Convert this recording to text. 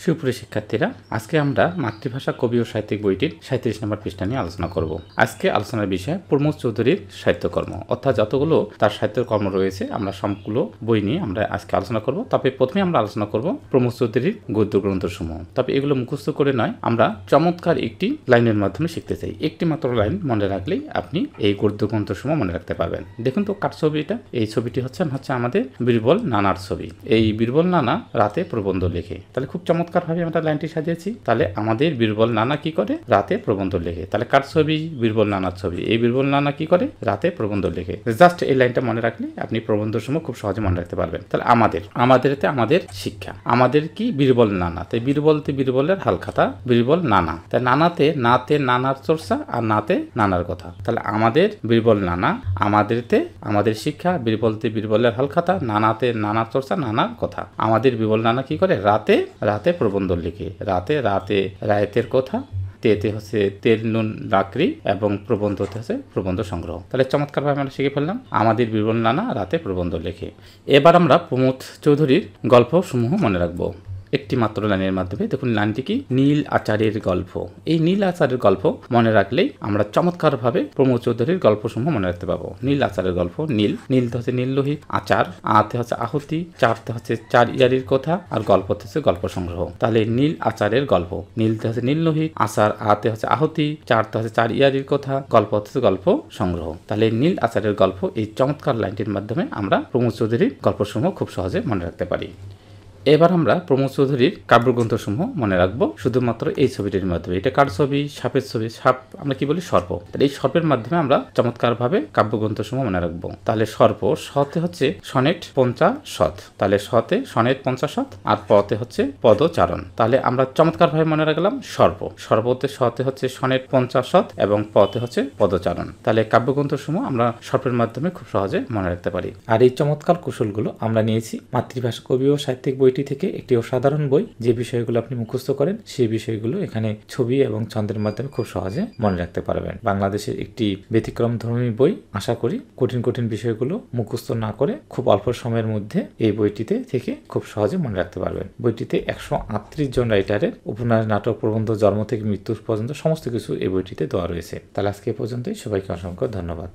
সুপ্রিয় শিক্ষার্থীরা, আজকে আমরা মাতৃভাষা কবি ও সাহিত্যিক বইটির 37 নম্বর পৃষ্ঠা নিয়ে আলোচনা করব। আজকে আলোচনার বিষয় প্রমোদ চৌধুরীর সাহিত্যকর্ম, অর্থাৎ যতগুলো তার সাহিত্যকর্ম রয়েছে আমরা সবগুলো বই নিয়ে আমরা আজকে আলোচনা করব। তবে প্রথমে আমরা আলোচনা করব প্রমোদ চৌধুরীর গদ্য গ্রন্থসমূহ। তবে এগুলো মুখস্থ করে নয়, আমরা চমৎকার একটি লাইনের মাধ্যমে শিখতে চাই। একটি মাত্র লাইন মনে রাখলেই আপনি এই গদ্য গ্রন্থসমূহ মনে রাখতে পারবেন। দেখুন তো কার ছবি এটা? এই ছবিটি হচ্ছে আমাদের বীরবল নানার ছবি। এই বীরবল নানা রাতে প্রবন্ধ লেখে। তাহলে খুব চমৎকার ভাবে আমরা লাইনটি সাজিয়েছি। তাহলে আমাদের বীরবল নানা কি করে? রাতে প্রবন্ধ লেখে। তাহলে কার ছবি? বীরবল নানার ছবি। এই বীরবল নানা কি করে? রাতে প্রবন্ধ লেখে। জাস্ট এই লাইনটা মনে রাখলে আপনি প্রবন্ধ সমূহ খুব সহজে মনে রাখতে পারবেন। তাহলে আমাদের শিক্ষা, আমাদের কি? বীরবল নানা। তাই বীরবলতে বীরবলের হালখাতা, বীরবল নানা। তাই নানাতে নানার চর্চা, আর নাতে নানার কথা। তাহলে আমাদের বীরবল নানা, আমাদেরতে আমাদের শিক্ষা, বীরবলতে বীরবলের হালখাতা, নানাতে নানার চর্চা, নানার কথা। আমাদের বীরবল নানা কি করে? রাতে প্রবন্ধ লিখে। রাতে রায়তের কথা, তেতে হচ্ছে তেল নুন লাকড়ি, এবং প্রবন্ধ হচ্ছে প্রবন্ধ সংগ্রহ। তাহলে চমৎকারভাবে আমরা শিখে ফেললাম আমাদের বীরবল নানা রাতে প্রবন্ধ লেখে। এবার আমরা প্রমোদ চৌধুরীর গল্প সমূহ মনে রাখবো একটি মাত্র লাইনের মাধ্যমে। দেখুন লাইনটি কি? নীল আচারের গল্প। এই নীল আচারের গল্প মনে রাখলেই আমরা চমৎকারভাবে প্রমোদ চৌধুরীর গল্পসমূহ মনে রাখতে পারবো। নীল আচারের গল্প। নীলতে হচ্ছে নীল লোহিত, আচার আতে হচ্ছে আহুতি, চারতে হচ্ছে চার ইয়ারির কথা, আর গল্প হচ্ছে গল্প সংগ্রহ। তাহলে নীল আচারের গল্প, নীলতে হচ্ছে নীল লোহিত, আচার আতে হচ্ছে আহুতি, চারতে হচ্ছে চার ইয়ারির কথা, গল্প হচ্ছে গল্প সংগ্রহ। তাহলে নীল আচারের গল্প, এই চমৎকার লাইনটির মাধ্যমে আমরা প্রমোদ চৌধুরীর গল্পসমূহ খুব সহজে মনে রাখতে পারি। এবার আমরা প্রমোদ চৌধুরীর কাব্যগ্রন্থসমূহ মনে রাখবো শুধুমাত্র এই ছবিটির মাধ্যমে। এটা কার ছবি? সাপের ছবি। সাপ আমরা কি বলি? সর্প। তাহলে এই সর্পের মাধ্যমে আমরা চমৎকারভাবে কাব্যগ্রন্থসমূহ মনে রাখবো। তাহলে সর্প, সতে হচ্ছে সনেট 50 তাহলে সতে সনেট 50, আর পতে হচ্ছে পদচারণ। তাহলে আমরা চমৎকারভাবে মনে রাখলাম সর্পতে সতে হচ্ছে সনেট 50 এবং পতে হচ্ছে পদচারণ। তাহলে কাব্যগ্রন্থসমূহ আমরা সর্পের মাধ্যমে খুব সহজে মনে রাখতে পারি। আর এই চমৎকার কৌশলগুলো আমরা নিয়েছি মাতৃভাষা কবি ও সাহিত্যিক বইটি থেকে। একটি অসাধারণ বই, যে বিষয়গুলো আপনি মুখস্থ করেন সেই বিষয়গুলো এখানে ছবি এবং ছন্দের মাধ্যমে খুব সহজে মনে রাখতে পারবেন। বাংলাদেশের একটি ব্যতিক্রমধর্মী বই। আশা করি কঠিন বিষয়গুলো মুখস্থ না করে খুব অল্প সময়ের মধ্যে এই বইটিতে থেকে খুব সহজে মনে রাখতে পারবেন। বইটিতে 138 জন রাইটারের উপন্যাস, নাটক, প্রবন্ধ, জন্ম থেকে মৃত্যু পর্যন্ত সমস্ত কিছু এই বইটিতে দেওয়া রয়েছে। তাহলে আজকে পর্যন্তই। সবাইকে অসংখ্য ধন্যবাদ।